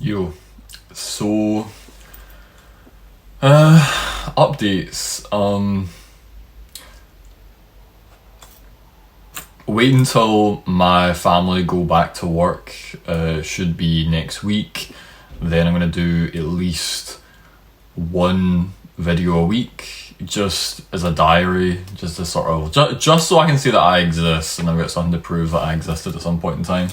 Yo, so updates. Wait until my family go back to work. Should be next week. Then I'm gonna do at least one video a week, just as a diary, just to sort of just so I can say that I exist and I've got something to prove that I existed at some point in time.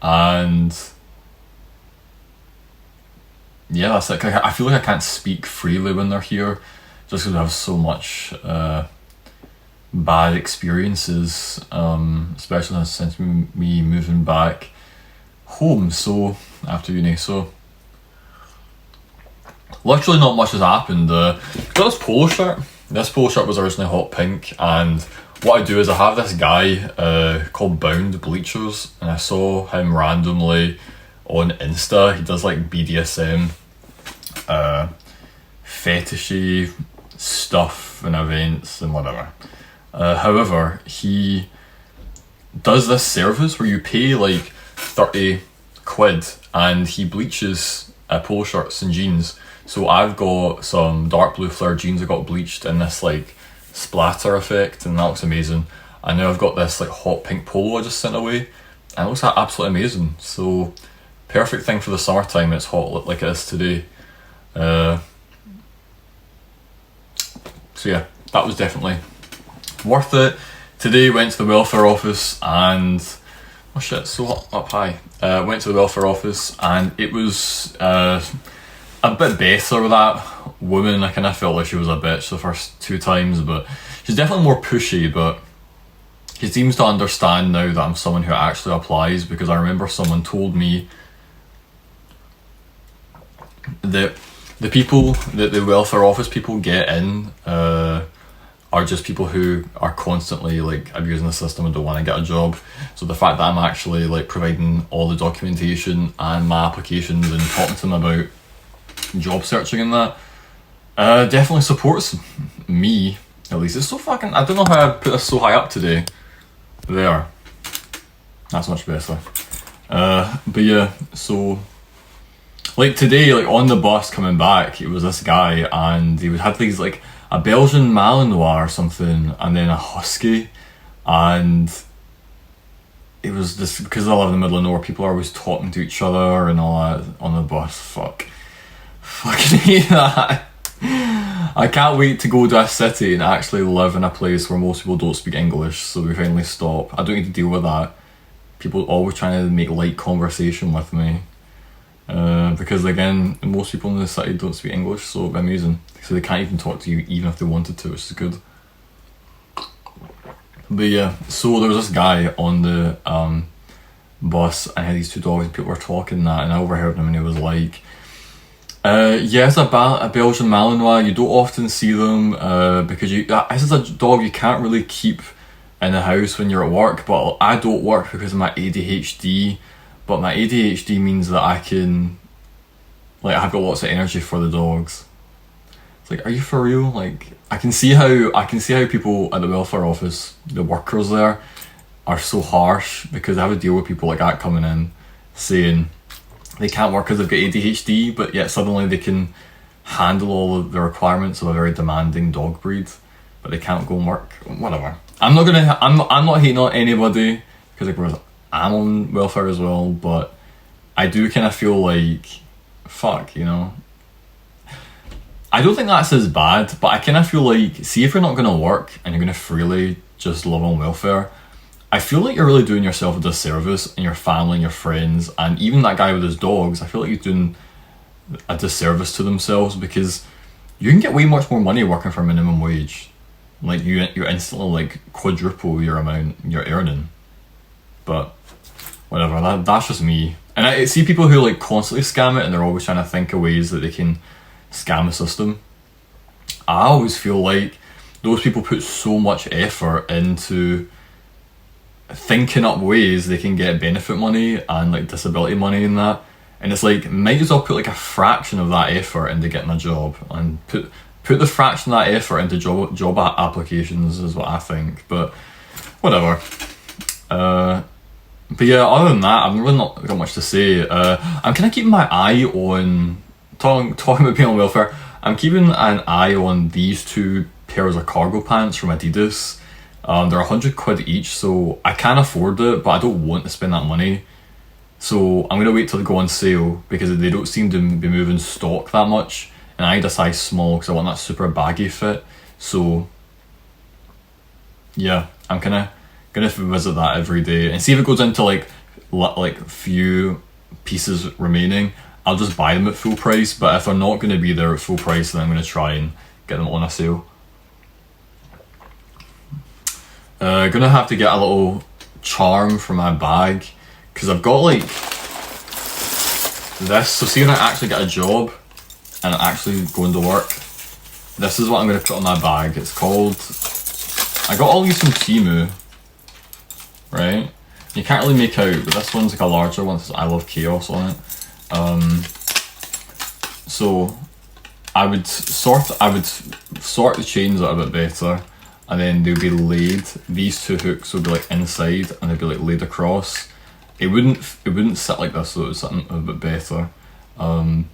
And yeah, that's it. I feel like I can't speak freely when they're here, just because I have so much bad experiences, especially since me moving back home. So after uni, so literally not much has happened. Got this polo shirt. This polo shirt was originally hot pink, and what I do is I have this guy called Bound Bleachers, and I saw him randomly on Insta. He does like BDSM, fetishy stuff and events and whatever. However, he does this service where you pay like 30 quid and he bleaches polo shirts and jeans. So I've got some dark blue flare jeans that got bleached in this like splatter effect, and that looks amazing. And now I've got this like hot pink polo I just sent away, and it looks absolutely amazing. So perfect thing for the summertime. It's hot like it is today. So yeah, that was definitely worth it. Today went to the welfare office and oh shit, so up high. Went to the welfare office and it was a bit better with that woman. I kind of felt like she was a bitch the first two times, but she's definitely more pushy. But she seems to understand now that I'm someone who actually applies, because I remember someone told me that the people that the welfare office people get in are just people who are constantly like abusing the system and don't want to get a job. So the fact that I'm actually like providing all the documentation and my applications and talking to them about job searching and that definitely supports me, at least. It's so fucking, I don't know how I put this so high up today. There, that's much better. But yeah, so like today, like on the bus coming back, it was this guy and he had these like a Belgian Malinois or something, and then a Husky, and it was this, because I live in the middle of nowhere, people are always talking to each other and all that on the bus. Fucking hate that. I can't wait to go to a city and actually live in a place where most people don't speak English, so we finally stop. I don't need to deal with that. People always trying to make light conversation with me. Because again, most people in the city don't speak English, so it'll be amusing. So they can't even talk to you even if they wanted to, which is good. But yeah, so there was this guy on the bus, and I had these two dogs and people were talking that, and I overheard him and he was like, yes, a Belgian Malinois, you don't often see them because this is a dog you can't really keep in the house when you're at work, but I don't work because of my ADHD. But my ADHD means that I can, like, I've got lots of energy for the dogs. It's like, are you for real? Like, I can see how people at the welfare office, the workers there, are so harsh, because I have to deal with people like that coming in saying they can't work because they've got ADHD, but yet suddenly they can handle all of the requirements of a very demanding dog breed, but they can't go and work. Whatever. I'm not hating on anybody, because like I'm on welfare as well, but I do kind of feel like, fuck, you know. I don't think that's as bad, but I kind of feel like, see, if you're not going to work and you're going to freely just live on welfare, I feel like you're really doing yourself a disservice, and your family and your friends, and even that guy with his dogs, I feel like he's doing a disservice to themselves, because you can get way much more money working for minimum wage. Like, you instantly like quadruple your amount you're earning. But whatever, that's just me. And I see people who like constantly scam it, and they're always trying to think of ways that they can scam the system. I always feel like those people put so much effort into thinking up ways they can get benefit money and like disability money and that, and it's like, might as well put like a fraction of that effort into getting a job, and put the fraction of that effort into job applications is what I think. But whatever. But yeah, other than that, I've really not got much to say. I'm kind of keeping my eye on talking about being on welfare. I'm keeping an eye on these two pairs of cargo pants from Adidas. They're £100 each, so I can afford it, but I don't want to spend that money. So I'm gonna wait till they go on sale because they don't seem to be moving stock that much. And I need a size small because I want that super baggy fit. So yeah, I'm gonna visit that every day and see if it goes into like few pieces remaining. I'll just buy them at full price, but if they're not going to be there at full price, then I'm going to try and get them on a sale. Gonna have to get a little charm for my bag because I've got like this. So see when I actually get a job and I actually go into work, this is what I'm going to put on my bag. It's called, I got all these from Temu, right? You can't really make out, but this one's like a larger one. It says I Love Chaos on it. So I would sort the chains out a bit better, and then they'll be laid. These two hooks would be like inside, and they'd be like laid across. It wouldn't sit like this, so it was something a bit better. But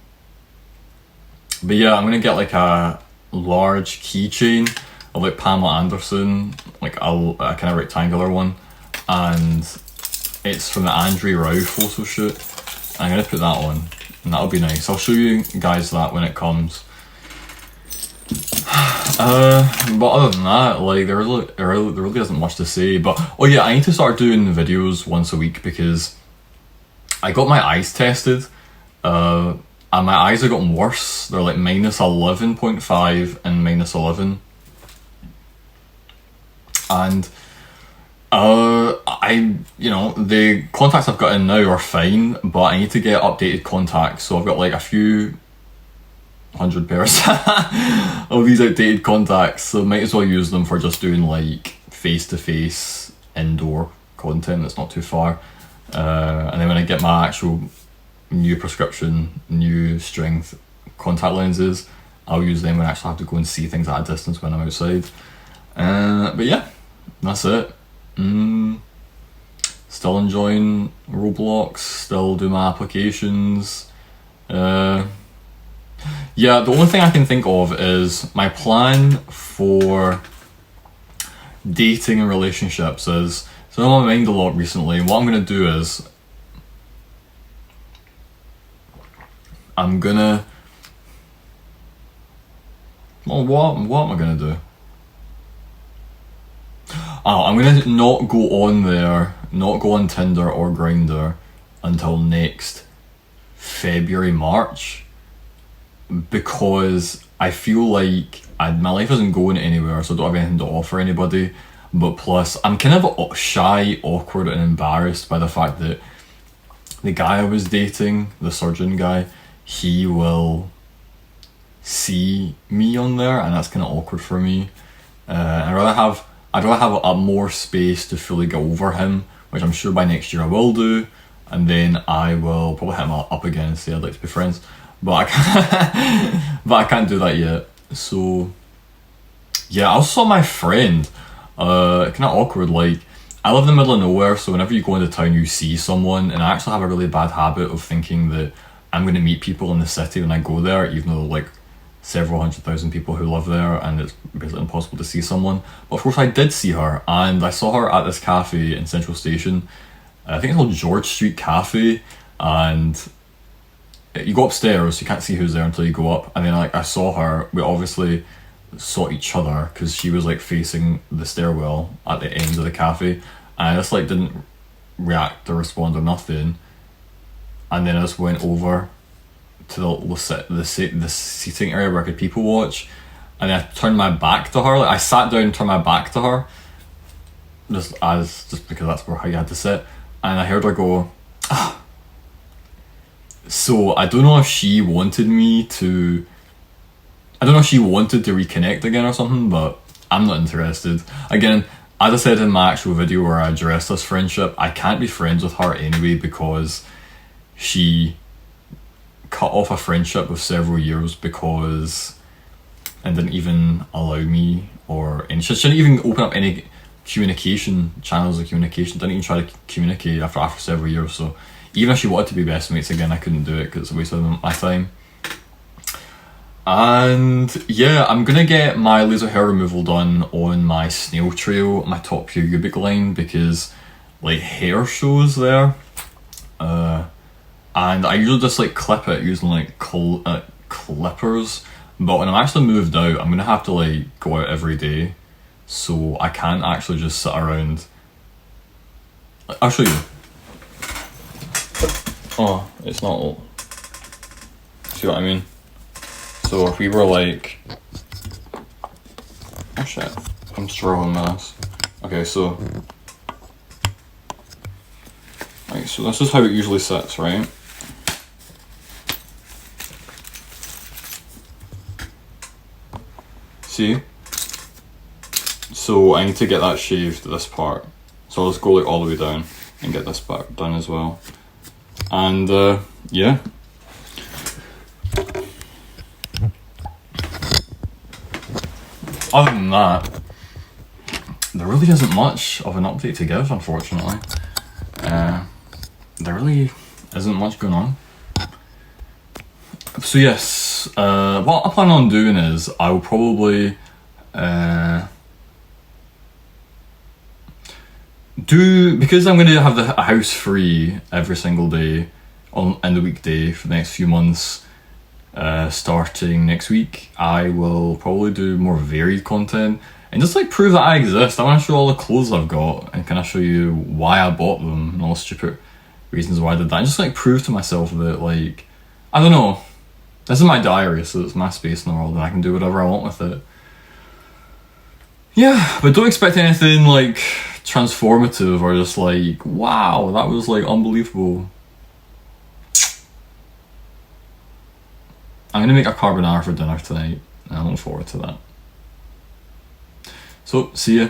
yeah, I'm gonna get like a large keychain of like Pamela Anderson, like a kind of rectangular one, and it's from the Andre Rau photo shoot. I'm gonna put that on, and that'll be nice. I'll show you guys that when it comes. But other than that, like there really isn't much to say. But oh yeah, I need to start doing videos once a week because I got my eyes tested, and my eyes have gotten worse. They're like minus 11.5 and minus 11, and the contacts I've got in now are fine, but I need to get updated contacts. So I've got like a few hundred pairs of these outdated contacts, so might as well use them for just doing like face-to-face indoor content that's not too far. And then when I get my actual new prescription, new strength contact lenses, I'll use them when I actually have to go and see things at a distance when I'm outside. But yeah, that's it. Still enjoying Roblox, still do my applications. Yeah, the only thing I can think of is my plan for dating and relationships is, so I'm on my mind a lot recently, and what I'm going to do is what am I going to do? Oh, I'm going to not go on there, not go on Tinder or Grindr until next February, March, because I feel like my life isn't going anywhere, so I don't have anything to offer anybody. But plus, I'm kind of shy, awkward, and embarrassed by the fact that the guy I was dating, the surgeon guy, he will see me on there, and that's kind of awkward for me. I'd rather have a more space to fully get over him, which I'm sure by next year I will do, and then I will probably hit him up again and say I'd like to be friends. But I can't do that yet. So yeah, I also saw my friend. Kind of awkward. Like, I live in the middle of nowhere, so whenever you go into town, you see someone, and I actually have a really bad habit of thinking that I'm going to meet people in the city when I go there, even though like several 100,000 people who live there, and it's basically impossible to see someone. But of course, I did see her, and I saw her at this cafe in Central Station. I think it's called George Street Cafe, and you go upstairs, you can't see who's there until you go up, and then like I saw her. We obviously saw each other because she was like facing the stairwell at the end of the cafe, and I just like didn't react or respond or nothing, and then I just went over to the seating area where I could people watch, and I turned my back to her. Like, I sat down and turned my back to her, just because that's how you had to sit, and I heard her go, ah. So I don't know if she wanted to reconnect again or something, but I'm not interested. Again, as I said in my actual video where I addressed this friendship, I can't be friends with her anyway because she cut off a friendship of several years and didn't even allow me, and she didn't even open up any communication, channels of communication. Didn't even try to communicate after several years. So even if she wanted to be best mates again, I couldn't do it because it's a waste of my time. And yeah, I'm gonna get my laser hair removal done on my snail trail, my top pubic line, because like hair shows there. And I usually just like clip it using like clippers, but when I'm actually moved out, I'm gonna have to like go out every day, so I can't actually just sit around. I'll show you. Oh, it's not. See what I mean? So if we were like, oh shit, I'm struggling with this. Okay, so, right, so this is how it usually sits, right? See? So I need to get that shaved, this part. So I'll just go like all the way down and get this part done as well. And yeah. Other than that, there really isn't much of an update to give, unfortunately. There really isn't much going on. So yes, what I plan on doing is I will probably because I'm going to have a house free every single day in the weekday for the next few months. Starting next week, I will probably do more varied content and just like prove that I exist. I want to show all the clothes I've got and kind of show you why I bought them and all stupid reasons why I did that. And just like prove to myself that like, I don't know, this is my diary, so it's my space in the world and I can do whatever I want with it. Yeah, but don't expect anything like transformative or just like, wow, that was like unbelievable. I'm gonna make a carbonara for dinner tonight, and I look forward to that. So, see ya.